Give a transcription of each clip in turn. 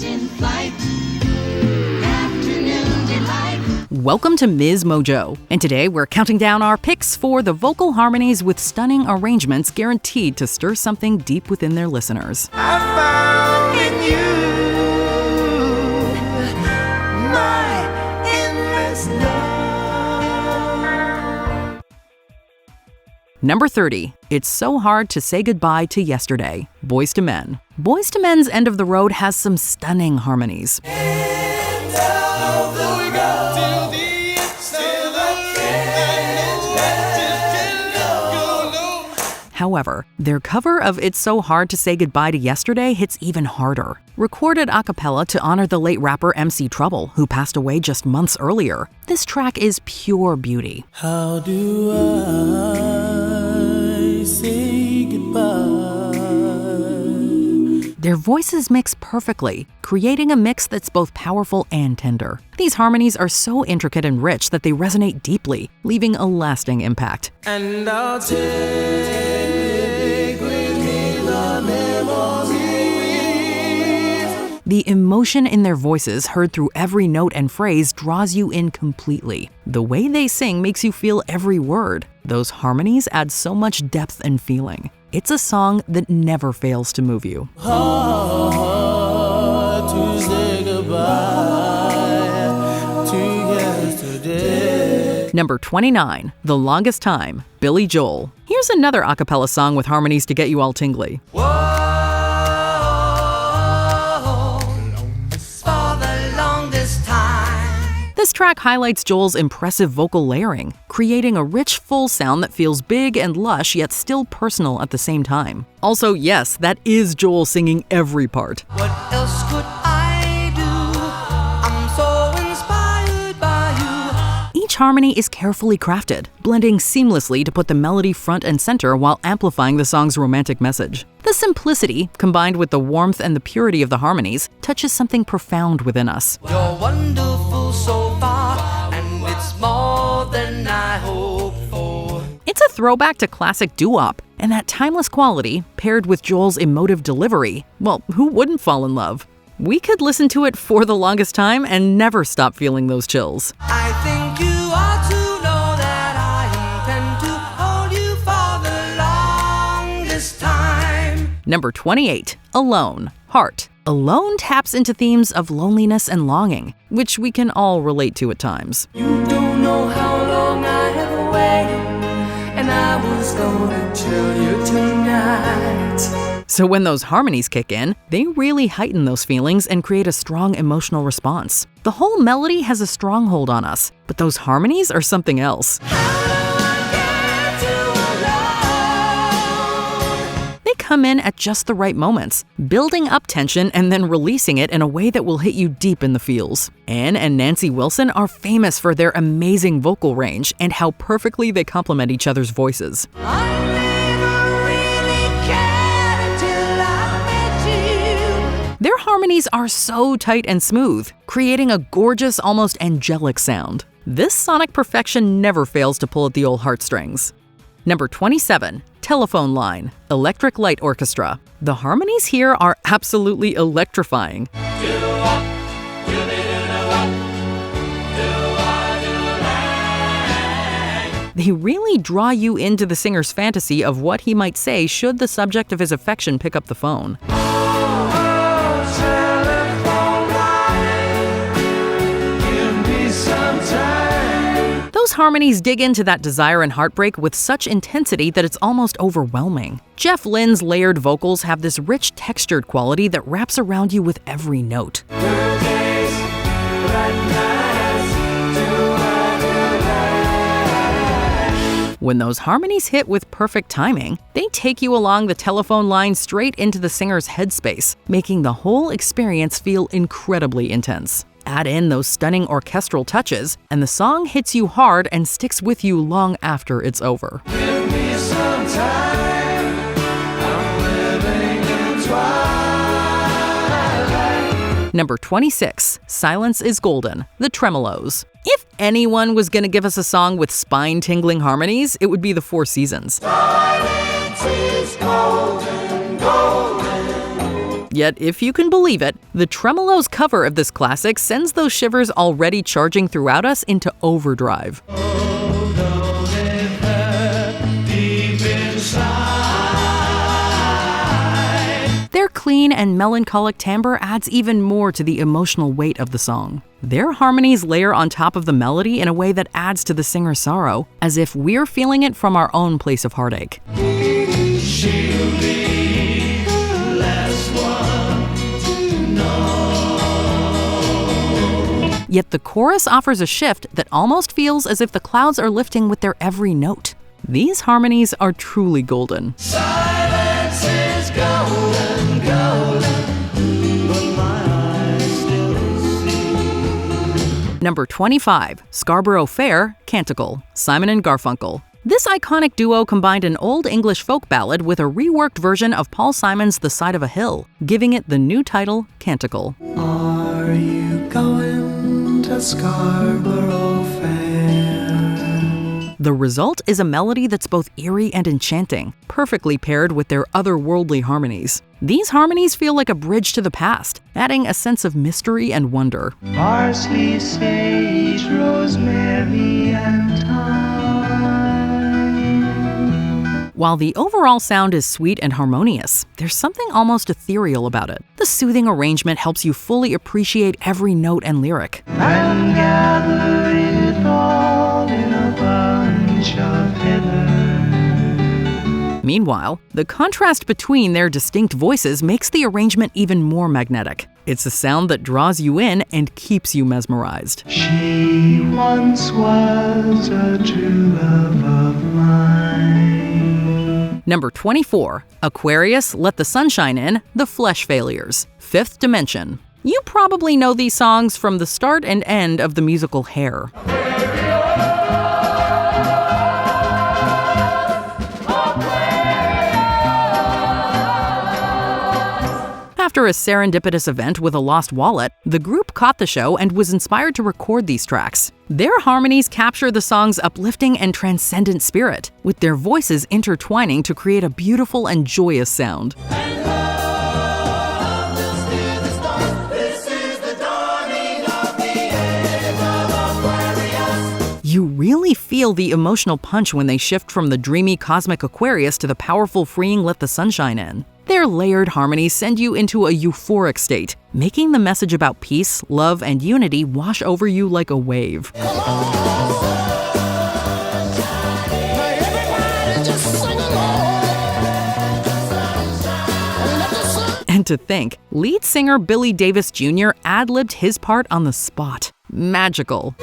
Stars in flight. Afternoon delight. Welcome to MsMojo, and today we're counting down our picks for the vocal harmonies with stunning arrangements guaranteed to stir something deep within their listeners. I found in you my endless love. Number 30. It's So Hard to Say Goodbye to Yesterday, Boyz II Men. Boyz II Men's End of the Road has some stunning harmonies. However, their cover of It's So Hard to Say Goodbye to Yesterday hits even harder. Recorded a cappella to honor the late rapper MC Trouble, who passed away just months earlier, this track is pure beauty. How do I say goodbye? Their voices mix perfectly, creating a mix that's both powerful and tender. These harmonies are so intricate and rich that they resonate deeply, leaving a lasting impact. And I'll take with me the memories. The emotion in their voices, heard through every note and phrase, draws you in completely. The way they sing makes you feel every word. Those harmonies add so much depth and feeling. It's a song that never fails to move you. Hard to say goodbye to yesterday. Number 29, The Longest Time, Billy Joel. Here's another a cappella song with harmonies to get you all tingly. Whoa, for the longest time. This track highlights Joel's impressive vocal layering, creating a rich, full sound that feels big and lush yet still personal at the same time. Also, yes, that is Joel singing every part. What else could I do? I'm so inspired by you. Each harmony is carefully crafted, blending seamlessly to put the melody front and center while amplifying the song's romantic message. The simplicity, combined with the warmth and the purity of the harmonies, touches something profound within us. You're wonderful so far, and it's more than I hoped for. It's a throwback to classic doo-wop, and that timeless quality, paired with Joel's emotive delivery, well, who wouldn't fall in love? We could listen to it for the longest time and never stop feeling those chills. I think you ought to know that I intend to hold you for the longest time. Number 28, Alone, Heart. Alone taps into themes of loneliness and longing, which we can all relate to at times. You don't know how long I have waited, and I was gonna tell you tonight. So when those harmonies kick in, they really heighten those feelings and create a strong emotional response. The whole melody has a stronghold on us, but those harmonies are something else. They come in at just the right moments, building up tension and then releasing it in a way that will hit you deep in the feels. Anne and Nancy Wilson are famous for their amazing vocal range and how perfectly they complement each other's voices. Their harmonies are so tight and smooth, creating a gorgeous, almost angelic sound. This sonic perfection never fails to pull at the old heartstrings. Number 27, Telephone Line, Electric Light Orchestra. The harmonies here are absolutely electrifying. They really draw you into the singer's fantasy of what he might say should the subject of his affection pick up the phone. Those harmonies dig into that desire and heartbreak with such intensity that it's almost overwhelming. Jeff Lynne's layered vocals have this rich, textured quality that wraps around you with every note. When those harmonies hit with perfect timing, they take you along the telephone line straight into the singer's headspace, making the whole experience feel incredibly intense. Add in those stunning orchestral touches, and the song hits you hard and sticks with you long after it's over. Give me some time. I'm living in twilight. Number 26, Silence is Golden, The Tremolos. If anyone was going to give us a song with spine-tingling harmonies, it would be the Four Seasons. Silence is golden, golden. Yet, if you can believe it, the Tremolo's cover of this classic sends those shivers already charging throughout us into overdrive. Their clean and melancholic timbre adds even more to the emotional weight of the song. Their harmonies layer on top of the melody in a way that adds to the singer's sorrow, as if we're feeling it from our own place of heartache. She'll be the last one to know. Yet the chorus offers a shift that almost feels as if the clouds are lifting with their every note. These harmonies are truly golden. Silence is golden, golden, but my eyes still see. Number 25, Scarboro Fair, Canticle, Simon and Garfunkel. This iconic duo combined an old English folk ballad with a reworked version of Paul Simon's The Side of a Hill, giving it the new title, Canticle. Are you going to Scarboro Fair? The result is a melody that's both eerie and enchanting, perfectly paired with their otherworldly harmonies. These harmonies feel like a bridge to the past, adding a sense of mystery and wonder. Parsley, sage, rosemary, and thyme. While the overall sound is sweet and harmonious, there's something almost ethereal about it. The soothing arrangement helps you fully appreciate every note and lyric. And gather it all in a bunch of heather. Meanwhile, the contrast between their distinct voices makes the arrangement even more magnetic. It's a sound that draws you in and keeps you mesmerized. She once was a true love of mine. Number 24, Aquarius, Let the Sunshine In, The Flesh Failures, Fifth Dimension. You probably know these songs from the start and end of the musical Hair. After a serendipitous event with a lost wallet, the group caught the show and was inspired to record these tracks. Their harmonies capture the song's uplifting and transcendent spirit, with their voices intertwining to create a beautiful and joyous sound. You really feel the emotional punch when they shift from the dreamy cosmic Aquarius to the powerful freeing Let the Sunshine In. Their layered harmonies send you into a euphoric state, making the message about peace, love, and unity wash over you like a wave. And to think, lead singer Billy Davis Jr. ad-libbed his part on the spot. Magical.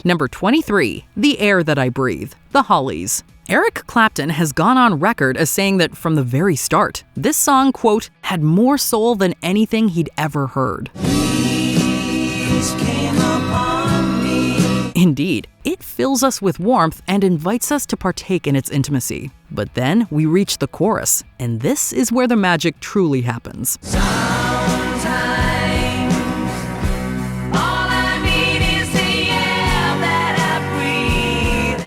Number 23, The Air That I Breathe, The Hollies. Eric Clapton has gone on record as saying that from the very start, this song, quote, had more soul than anything he'd ever heard. Indeed, it fills us with warmth and invites us to partake in its intimacy. But then we reach the chorus, and this is where the magic truly happens.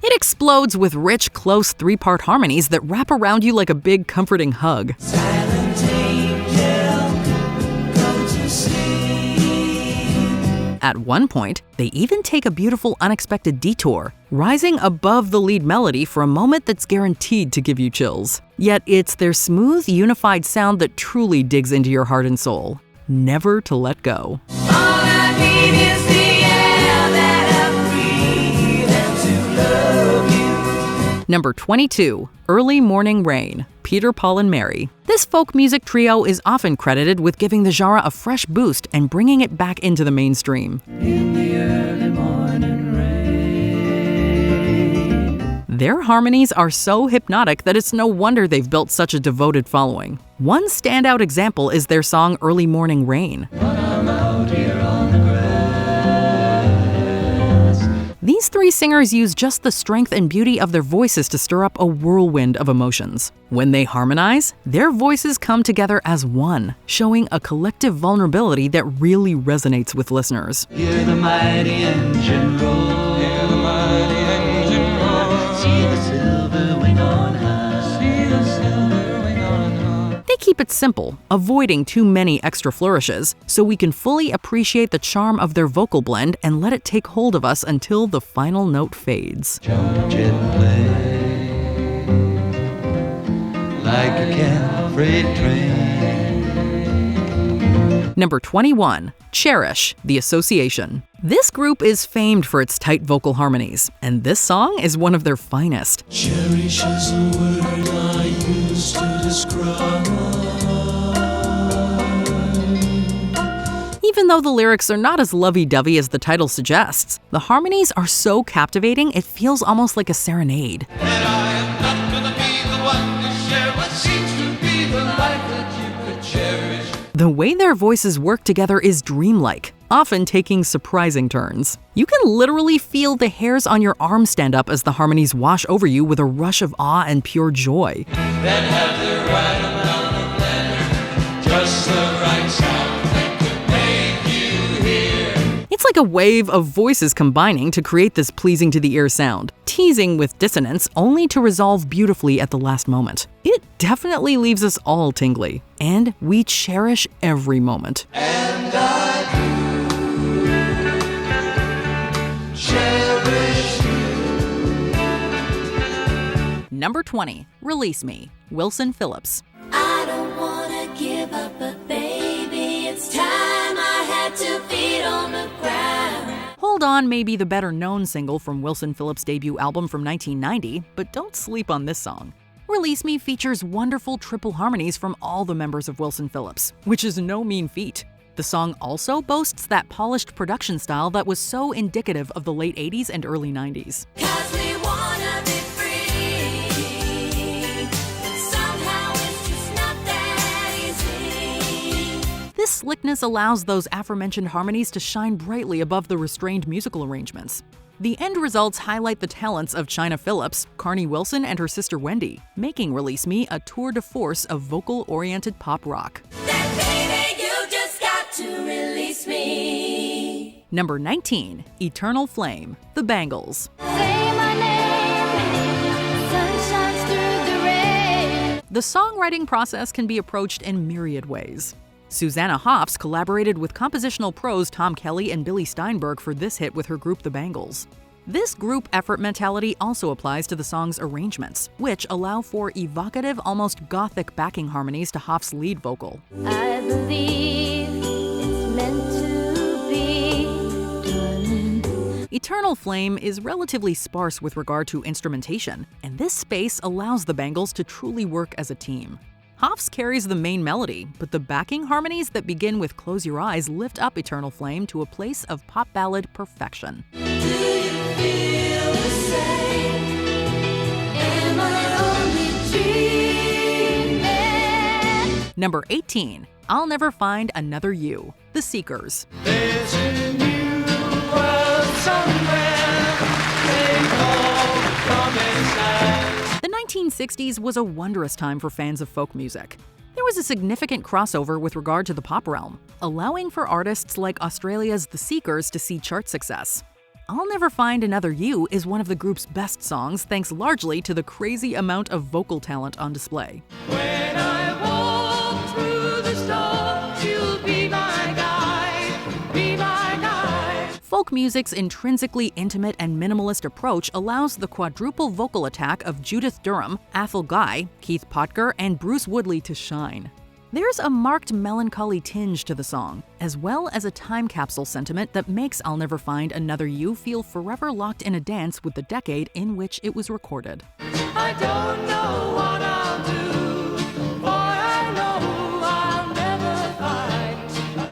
It explodes with rich, close three-part harmonies that wrap around you like a big, comforting hug. Silent angel, come to see. At one point, they even take a beautiful, unexpected detour, rising above the lead melody for a moment that's guaranteed to give you chills. Yet it's their smooth, unified sound that truly digs into your heart and soul, never to let go. All I need is the air that I breathe and to love you. Number 22, Early Morning Rain, Peter, Paul and Mary. This folk music trio is often credited with giving the genre a fresh boost and bringing it back into the mainstream. In the early morning rain. Their harmonies are so hypnotic that it's no wonder they've built such a devoted following. One standout example is their song Early Morning Rain. When I'm out here on the grass. These three singers use just the strength and beauty of their voices to stir up a whirlwind of emotions. When they harmonize, their voices come together as one, showing a collective vulnerability that really resonates with listeners. Hear the mighty engine roll. Hear the mighty engine roll. keep it simple, avoiding too many extra flourishes, so we can fully appreciate the charm of their vocal blend and let it take hold of us until the final note fades. Gently, like a cattle freight train. Number 21. Cherish, The Association. This group is famed for its tight vocal harmonies, and this song is one of their finest. Cherish is a word I use to describe. Even though the lyrics are not as lovey-dovey as the title suggests, the harmonies are so captivating it feels almost like a serenade. And I am not gonna be the one to share what seems to be the life that you could cherish. The way their voices work together is dreamlike, often taking surprising turns. You can literally feel the hairs on your arm stand up as the harmonies wash over you with a rush of awe and pure joy. That have the right amount of letter, just the right sound that could make you hear. It's like a wave of voices combining to create this pleasing to the ear sound, teasing with dissonance only to resolve beautifully at the last moment. It definitely leaves us all tingly, and we cherish every moment. And I do cherish you. Number 20. Release Me, Wilson Phillips. I don't wanna give up, but baby, it's time I had 2 feet on the ground. Hold On may be the better-known single from Wilson Phillips' debut album from 1990, but don't sleep on this song. Release Me features wonderful triple harmonies from all the members of Wilson Phillips, which is no mean feat. The song also boasts that polished production style that was so indicative of the late 80s and early 90s. 'Cause we wanna be free, but somehow it's just not that easy. This slickness allows those aforementioned harmonies to shine brightly above the restrained musical arrangements. The end results highlight the talents of China Phillips, Carney Wilson, and her sister Wendy, making Release Me a tour de force of vocal-oriented pop rock. That baby, you just got to release me. Number 19. Eternal Flame, The Bangles. Say my name, sun shines through the rain. The songwriting process can be approached in myriad ways. Susanna Hoffs collaborated with compositional pros Tom Kelly and Billy Steinberg for this hit with her group The Bangles. This group effort mentality also applies to the song's arrangements, which allow for evocative, almost gothic backing harmonies to Hoffs' lead vocal. I believe it's meant to be, darling. Eternal Flame is relatively sparse with regard to instrumentation, and this space allows the Bangles to truly work as a team. Hoffs carries the main melody, but the backing harmonies that begin with Close Your Eyes lift up Eternal Flame to a place of pop ballad perfection. Do you feel the same? Am I only dreaming? Number 18. I'll Never Find Another You, The Seekers. There's a new world somewhere, they call the promised land. The 1960s was a wondrous time for fans of folk music. There was a significant crossover with regard to the pop realm, allowing for artists like Australia's The Seekers to see chart success. I'll Never Find Another You is one of the group's best songs thanks largely to the crazy amount of vocal talent on display. When I walk through the storm, you'll be my guide, be my guide. Folk music's intrinsically intimate and minimalist approach allows the quadruple vocal attack of Judith Durham, Athol Guy, Keith Potger, and Bruce Woodley to shine. There's a marked melancholy tinge to the song, as well as a time capsule sentiment that makes I'll Never Find Another You feel forever locked in a dance with the decade in which it was recorded. I don't know what I'll do, for I know I'll never find.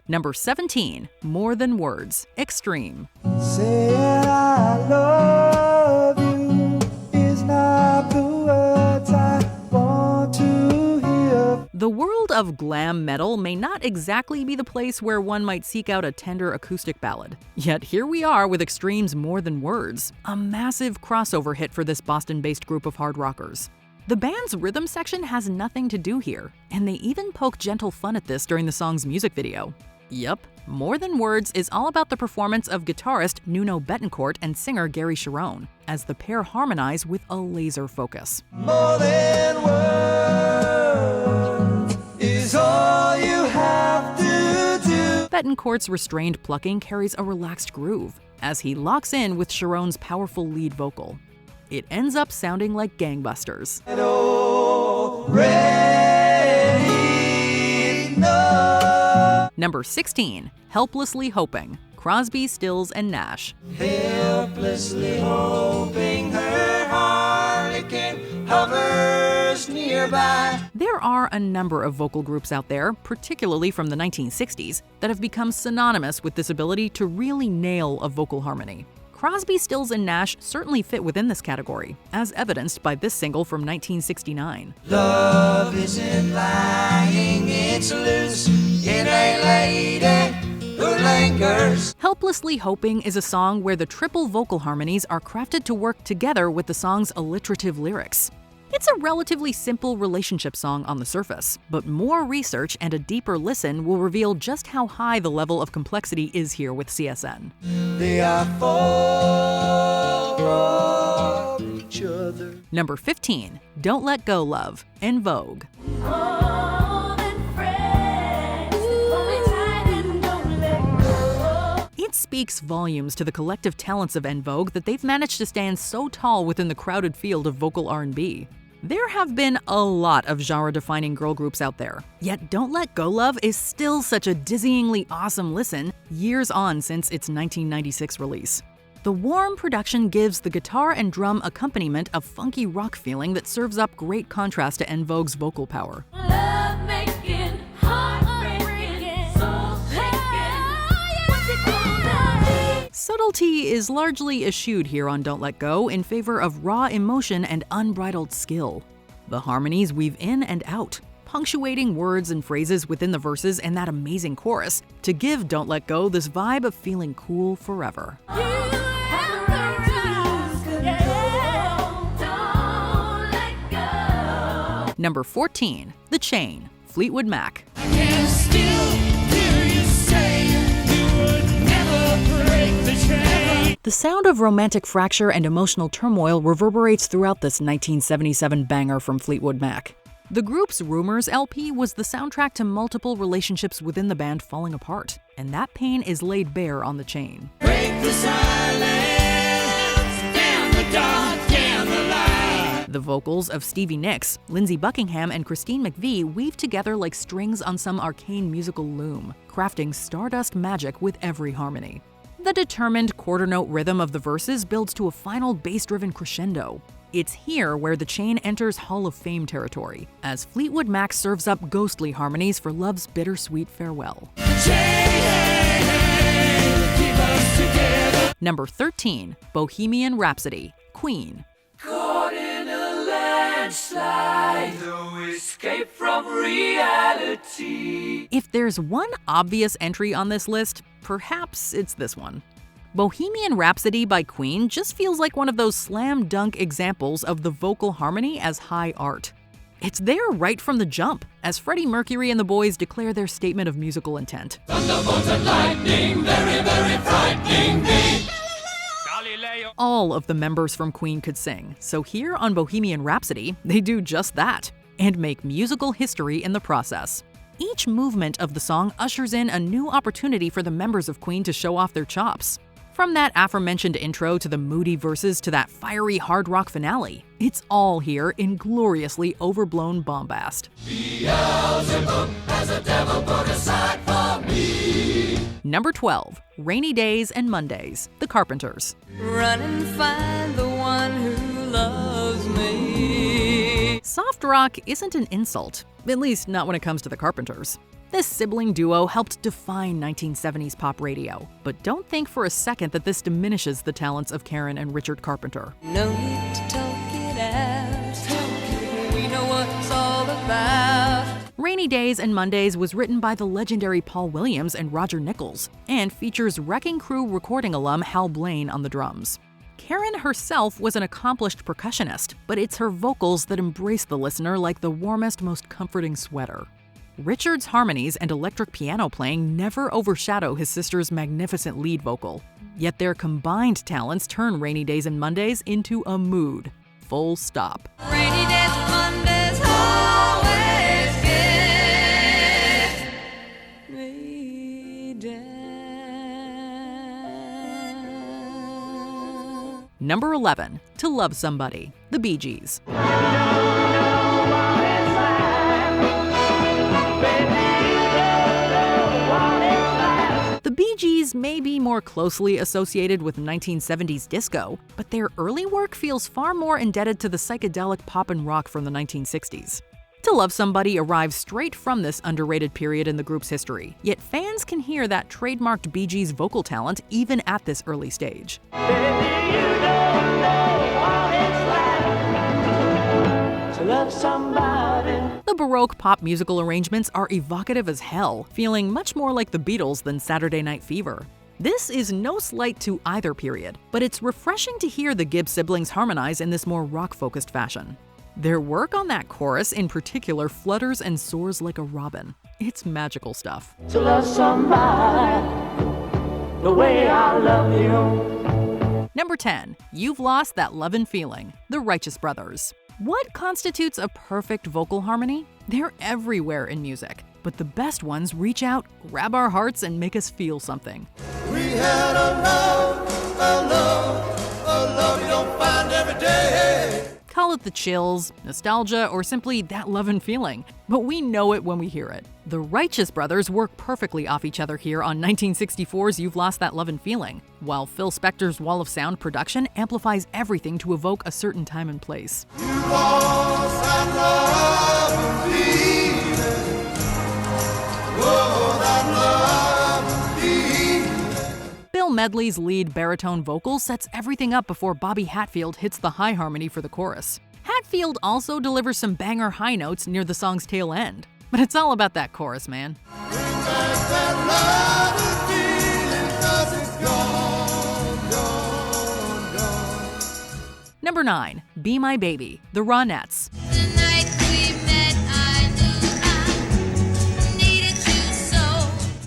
Number 17. More Than Words, Extreme. Saying I love you is not the words I want to hear. The world of glam metal may not exactly be the place where one might seek out a tender acoustic ballad. Yet here we are with Extreme's More Than Words, a massive crossover hit for this Boston-based group of hard rockers. The band's rhythm section has nothing to do here, and they even poke gentle fun at this during the song's music video. Yup, More Than Words is all about the performance of guitarist Nuno Betancourt and singer Gary Cherone, as the pair harmonize with a laser focus. More than words is Betancourt's restrained plucking carries a relaxed groove as he locks in with Sharon's powerful lead vocal. It ends up sounding like gangbusters. Number 16, Helplessly Hoping, Crosby, Stills, and Nash. Helplessly hoping her harlequin hovers nearby. There are a number of vocal groups out there, particularly from the 1960s, that have become synonymous with this ability to really nail a vocal harmony. Crosby, Stills, and Nash certainly fit within this category, as evidenced by this single from 1969. Love isn't lying, it's loose in a lady who lingers. Helplessly Hoping is a song where the triple vocal harmonies are crafted to work together with the song's alliterative lyrics. It's a relatively simple relationship song on the surface, but more research and a deeper listen will reveal just how high the level of complexity is here with CSN. They are for each other. Number 15, Don't Let Go Love, En Vogue. It speaks volumes to the collective talents of En Vogue that they've managed to stand so tall within the crowded field of vocal R&B. There have been a lot of genre-defining girl groups out there, yet Don't Let Go Love is still such a dizzyingly awesome listen years on since its 1996 release. The warm production gives the guitar and drum accompaniment a funky rock feeling that serves up great contrast to En Vogue's vocal power. Subtlety is largely eschewed here on Don't Let Go in favor of raw emotion and unbridled skill. The harmonies weave in and out, punctuating words and phrases within the verses and that amazing chorus to give Don't Let Go this vibe of feeling cool forever. Number 14, The Chain, Fleetwood Mac. The sound of romantic fracture and emotional turmoil reverberates throughout this 1977 banger from Fleetwood Mac. The group's Rumors LP was the soundtrack to multiple relationships within the band falling apart, and that pain is laid bare on The Chain. Break the silence, damn the dark, damn the light. The vocals of Stevie Nicks, Lindsey Buckingham, and Christine McVie weave together like strings on some arcane musical loom, crafting stardust magic with every harmony. The determined quarter note rhythm of the verses builds to a final bass-driven crescendo. It's here where The Chain enters Hall of Fame territory, as Fleetwood Mac serves up ghostly harmonies for love's bittersweet farewell. Number 13, Bohemian Rhapsody, Queen. Caught in a landslide, no escape from reality. If there's one obvious entry on this list, perhaps it's this one. Bohemian Rhapsody by Queen just feels like one of those slam dunk examples of the vocal harmony as high art. It's there right from the jump, as Freddie Mercury and the boys declare their statement of musical intent. Thunderbolts and lightning, very, very frightening me. All of the members from Queen could sing, so here on Bohemian Rhapsody, they do just that, and make musical history in the process. Each movement of the song ushers in a new opportunity for the members of Queen to show off their chops. From that aforementioned intro to the moody verses to that fiery hard rock finale, it's all here in gloriously overblown bombast. Beelzebub has a devil put aside for me. Number 12, Rainy Days and Mondays, The Carpenters. Run and find the one who loves me. Soft rock isn't an insult, at least not when it comes to the Carpenters. This sibling duo helped define 1970s pop radio, but don't think for a second that this diminishes the talents of Karen and Richard Carpenter. No need to talk it out. We know what it's all about. Rainy Days and Mondays was written by the legendary Paul Williams and Roger Nichols, and features Wrecking Crew recording alum Hal Blaine on the drums. Karen herself was an accomplished percussionist, but it's her vocals that embrace the listener like the warmest, most comforting sweater. Richard's harmonies and electric piano playing never overshadow his sister's magnificent lead vocal, yet their combined talents turn Rainy Days and Mondays into a mood. Full stop. Rainy days and Mondays always give me days. Number 11, To Love Somebody, the Bee Gees. The Bee Gees may be more closely associated with 1970s disco, but their early work feels far more indebted to the psychedelic pop and rock from the 1960s. To Love Somebody arrives straight from this underrated period in the group's history, yet fans can hear that trademarked Bee Gees vocal talent even at this early stage. The Baroque pop musical arrangements are evocative as hell, feeling much more like the Beatles than Saturday Night Fever. This is no slight to either period, but it's refreshing to hear the Gibb siblings harmonize in this more rock-focused fashion. Their work on that chorus in particular flutters and soars like a robin. It's magical stuff. To love somebody the way I love you. Number 10, You've Lost That Lovin' Feeling, the Righteous Brothers. What constitutes a perfect vocal harmony? They're everywhere in music, but the best ones reach out, grab our hearts, and make us feel something. We had a love you don't find every day. Call it the chills, nostalgia, or simply that lovin' feeling, but we know it when we hear it. The Righteous Brothers work perfectly off each other here on 1964's You've Lost That Lovin' Feeling, while Phil Spector's Wall of Sound production amplifies everything to evoke a certain time and place. You lost that love feeling. Oh, that love feeling. Bill Medley's lead baritone vocal sets everything up before Bobby Hatfield hits the high harmony for the chorus. Hatfield also delivers some banger high notes near the song's tail end. But it's all about that chorus, man. Number 9, Be My Baby, the Ronettes.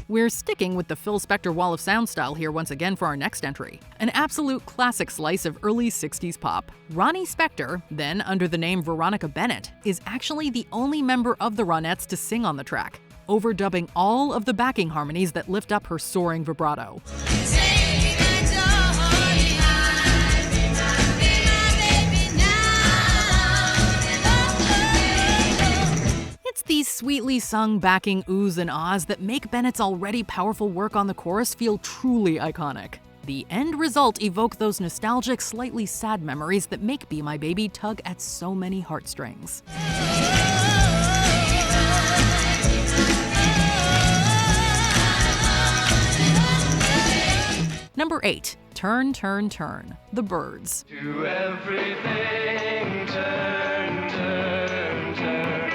We're sticking with the Phil Spector Wall of Sound style here once again for our next entry. An absolute classic slice of early 60s pop. Ronnie Spector, then under the name Veronica Bennett, is actually the only member of the Ronettes to sing on the track, overdubbing all of the backing harmonies that lift up her soaring vibrato. It's these sweetly sung backing oohs and ahs that make Bennett's already powerful work on the chorus feel truly iconic. The end result evoke those nostalgic, slightly sad memories that make Be My Baby tug at so many heartstrings. Number 8, Turn, Turn, Turn, the Byrds. To everything, turn, turn, turn.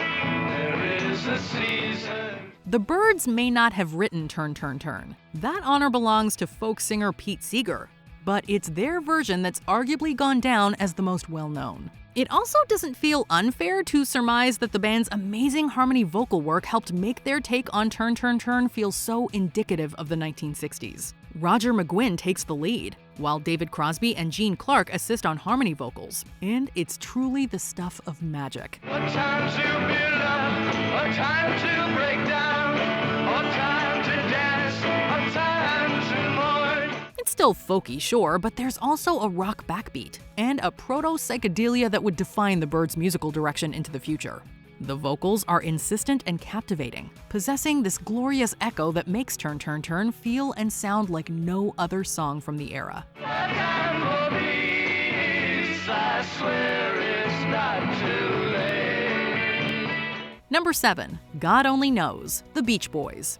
There is a season. The Byrds may not have written Turn, Turn, Turn. That honor belongs to folk singer Pete Seeger, but it's their version that's arguably gone down as the most well-known. It also doesn't feel unfair to surmise that the band's amazing harmony vocal work helped make their take on Turn, Turn, Turn feel so indicative of the 1960s. Roger McGuinn takes the lead, while David Crosby and Gene Clark assist on harmony vocals, and it's truly the stuff of magic. A time to build up, a time to break down, a time to dance, a time to mourn. It's still folky, sure, but there's also a rock backbeat, and a proto-psychedelia that would define the Byrds' musical direction into the future. The vocals are insistent and captivating, possessing this glorious echo that makes Turn, Turn, Turn feel and sound like no other song from the era. A time for peace, I swear it's not too late. Number 7, God Only Knows, the Beach Boys.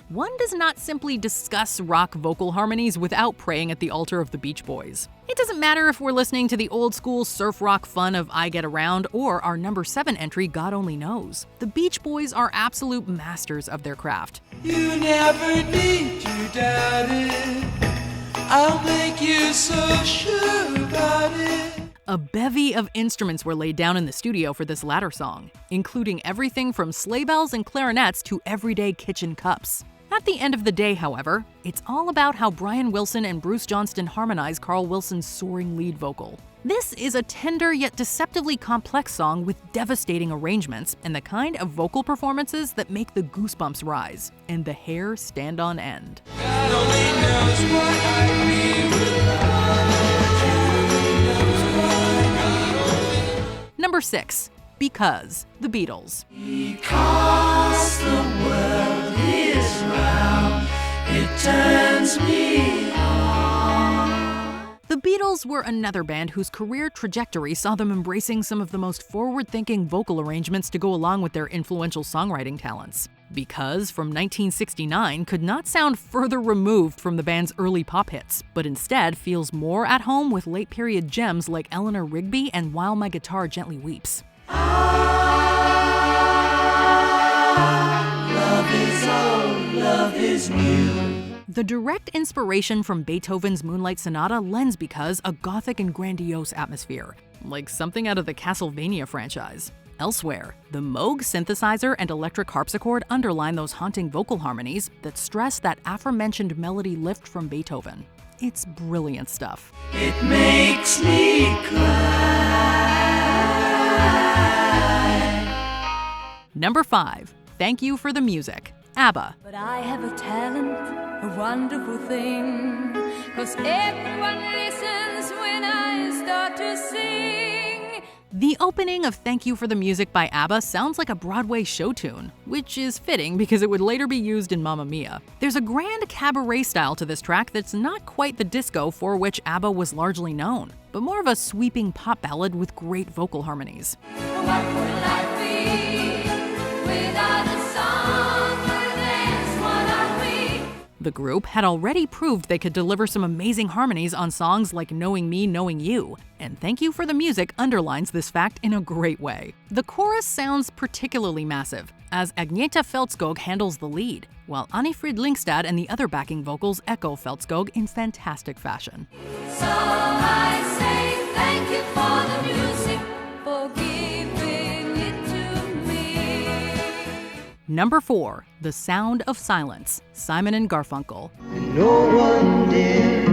One does not simply discuss rock vocal harmonies without praying at the altar of the Beach Boys. It doesn't matter if we're listening to the old school surf rock fun of I Get Around or our number 7 entry, God Only Knows. The Beach Boys are absolute masters of their craft. You never need to doubt it. I'll make you so sure about it. A bevy of instruments were laid down in the studio for this latter song, including everything from sleigh bells and clarinets to everyday kitchen cups. At the end of the day, however, it's all about how Brian Wilson and Bruce Johnston harmonize Carl Wilson's soaring lead vocal. This is a tender yet deceptively complex song with devastating arrangements and the kind of vocal performances that make the goosebumps rise and the hair stand on end. God only knows what I'd be without. Number 6. Because, the Beatles. Because the world is round, it turns me on. The Beatles were another band whose career trajectory saw them embracing some of the most forward-thinking vocal arrangements to go along with their influential songwriting talents. Because, from 1969, could not sound further removed from the band's early pop hits, but instead feels more at home with late-period gems like Eleanor Rigby and While My Guitar Gently Weeps. Love is old, love is new. The direct inspiration from Beethoven's Moonlight Sonata lends Because a gothic and grandiose atmosphere, like something out of the Castlevania franchise. Elsewhere, the Moog synthesizer and electric harpsichord underline those haunting vocal harmonies that stress that aforementioned melody lift from Beethoven. It's brilliant stuff. It makes me cry. Number 5. Thank You for the Music, ABBA. But I have a talent, a wonderful thing, 'cause everyone listens when I start to sing. The opening of Thank You for the Music by ABBA sounds like a Broadway show tune, which is fitting because it would later be used in Mamma Mia. There's a grand cabaret style to this track that's not quite the disco for which ABBA was largely known, but more of a sweeping pop ballad with great vocal harmonies. What will I be without a song for this? What are we? The group had already proved they could deliver some amazing harmonies on songs like Knowing Me, Knowing You, and Thank You for the Music underlines this fact in a great way. The chorus sounds particularly massive, as Agneta Feldskog handles the lead, while Annifrid Lyngstad and the other backing vocals echo Feldskog in fantastic fashion. So I say thank you for the music, for giving it to me. Number 4. The Sound of Silence, Simon and Garfunkel. And no one dare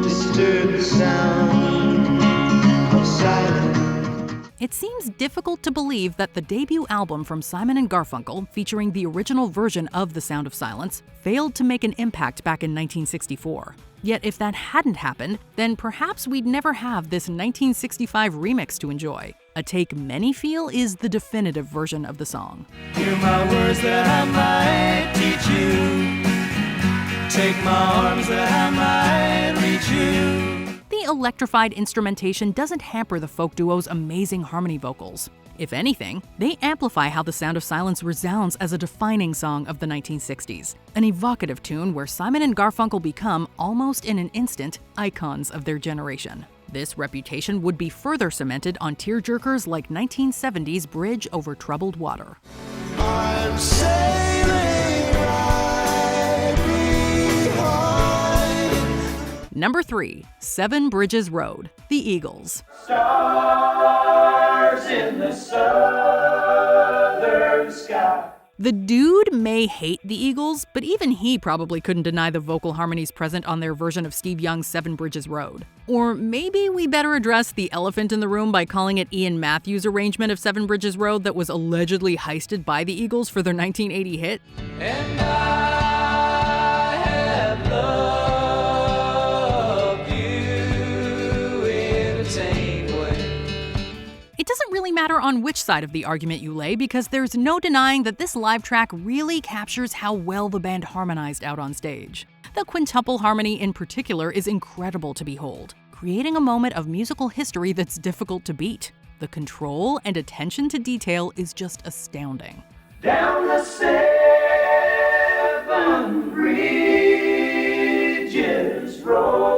disturb the sound of silence. It seems difficult to believe that the debut album from Simon and Garfunkel, featuring the original version of The Sound of Silence, failed to make an impact back in 1964. Yet if that hadn't happened, then perhaps we'd never have this 1965 remix to enjoy. A take many feel is the definitive version of the song. Hear my words that I might teach you. Take my arms that I might reach you. The electrified instrumentation doesn't hamper the folk duo's amazing harmony vocals. If anything, they amplify how The Sound of Silence resounds as a defining song of the 1960s, an evocative tune where Simon and Garfunkel become, almost in an instant, icons of their generation. This reputation would be further cemented on tearjerkers like 1970's Bridge Over Troubled Water. I'm sailing right behind. Number 3. 7 Bridges Road, The Eagles. Stars in the southern sky. The dude may hate the Eagles, but even he probably couldn't deny the vocal harmonies present on their version of Steve Young's 7 Bridges Road. Or maybe we better address the elephant in the room by calling it Ian Matthews' arrangement of 7 Bridges Road that was allegedly heisted by the Eagles for their 1980 hit. And I have loved you in a tame way. It doesn't really matter on which side of the argument you lay, because there's no denying that this live track really captures how well the band harmonized out on stage. The quintuple harmony in particular is incredible to behold, creating a moment of musical history that's difficult to beat. The control and attention to detail is just astounding. Down the 7 Bridges Road.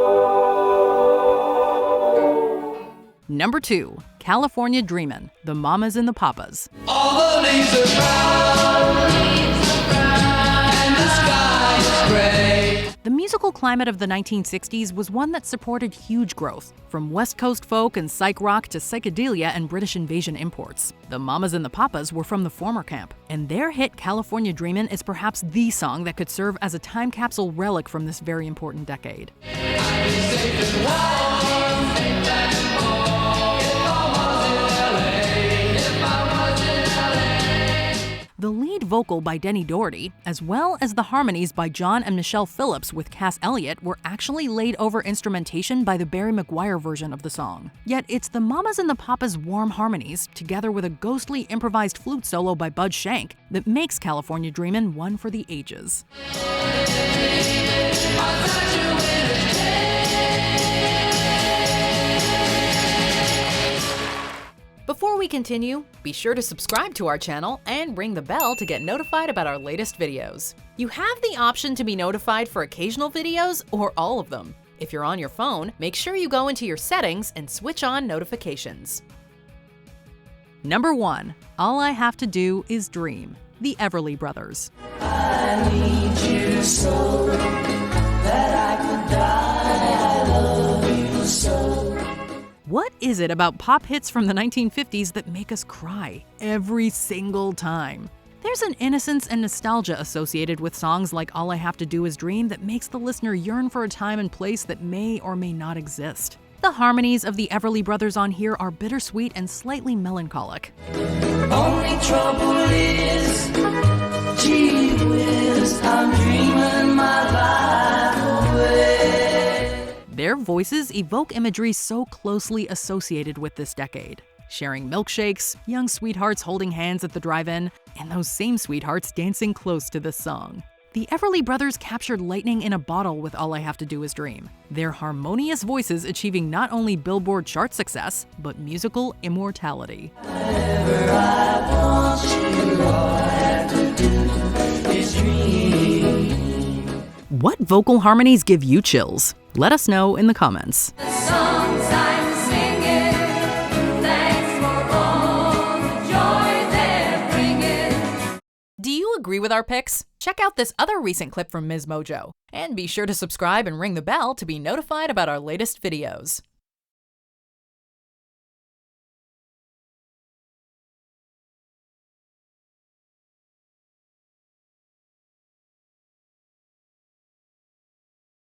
Number 2. California Dreamin', The Mamas and the Papas. All the leaves are brown, and the sky is gray. The musical climate of the 1960s was one that supported huge growth, from West Coast folk and psych rock to psychedelia and British invasion imports. The Mamas and the Papas were from the former camp, and their hit California Dreamin' is perhaps the song that could serve as a time capsule relic from this very important decade. I The lead vocal by Denny Doherty, as well as the harmonies by John and Michelle Phillips with Cass Elliot, were actually laid over instrumentation by the Barry McGuire version of the song. Yet it's the Mamas and the Papas' warm harmonies, together with a ghostly improvised flute solo by Bud Shank, that makes California Dreamin' one for the ages. Before we continue, be sure to subscribe to our channel and ring the bell to get notified about our latest videos. You have the option to be notified for occasional videos or all of them. If you're on your phone, make sure you go into your settings and switch on notifications. Number 1. All I Have to Do Is Dream, the Everly Brothers. I need you so that I could die. I love you so. What is it about pop hits from the 1950s that make us cry every single time? There's an innocence and nostalgia associated with songs like All I Have to Do Is Dream that makes the listener yearn for a time and place that may or may not exist. The harmonies of the Everly Brothers on here are bittersweet and slightly melancholic. Only trouble is, gee whiz, I'm dreaming my life away. Their voices evoke imagery so closely associated with this decade. Sharing milkshakes, young sweethearts holding hands at the drive-in, and those same sweethearts dancing close to this song. The Everly Brothers captured lightning in a bottle with All I Have to Do Is Dream, their harmonious voices achieving not only Billboard chart success, but musical immortality. Whatever I want you, all I have to do is dream. What vocal harmonies give you chills? Let us know in the comments. The songs I'm singing, thanks for all the joy they're bringing. Do you agree with our picks? Check out this other recent clip from MsMojo. And be sure to subscribe and ring the bell to be notified about our latest videos.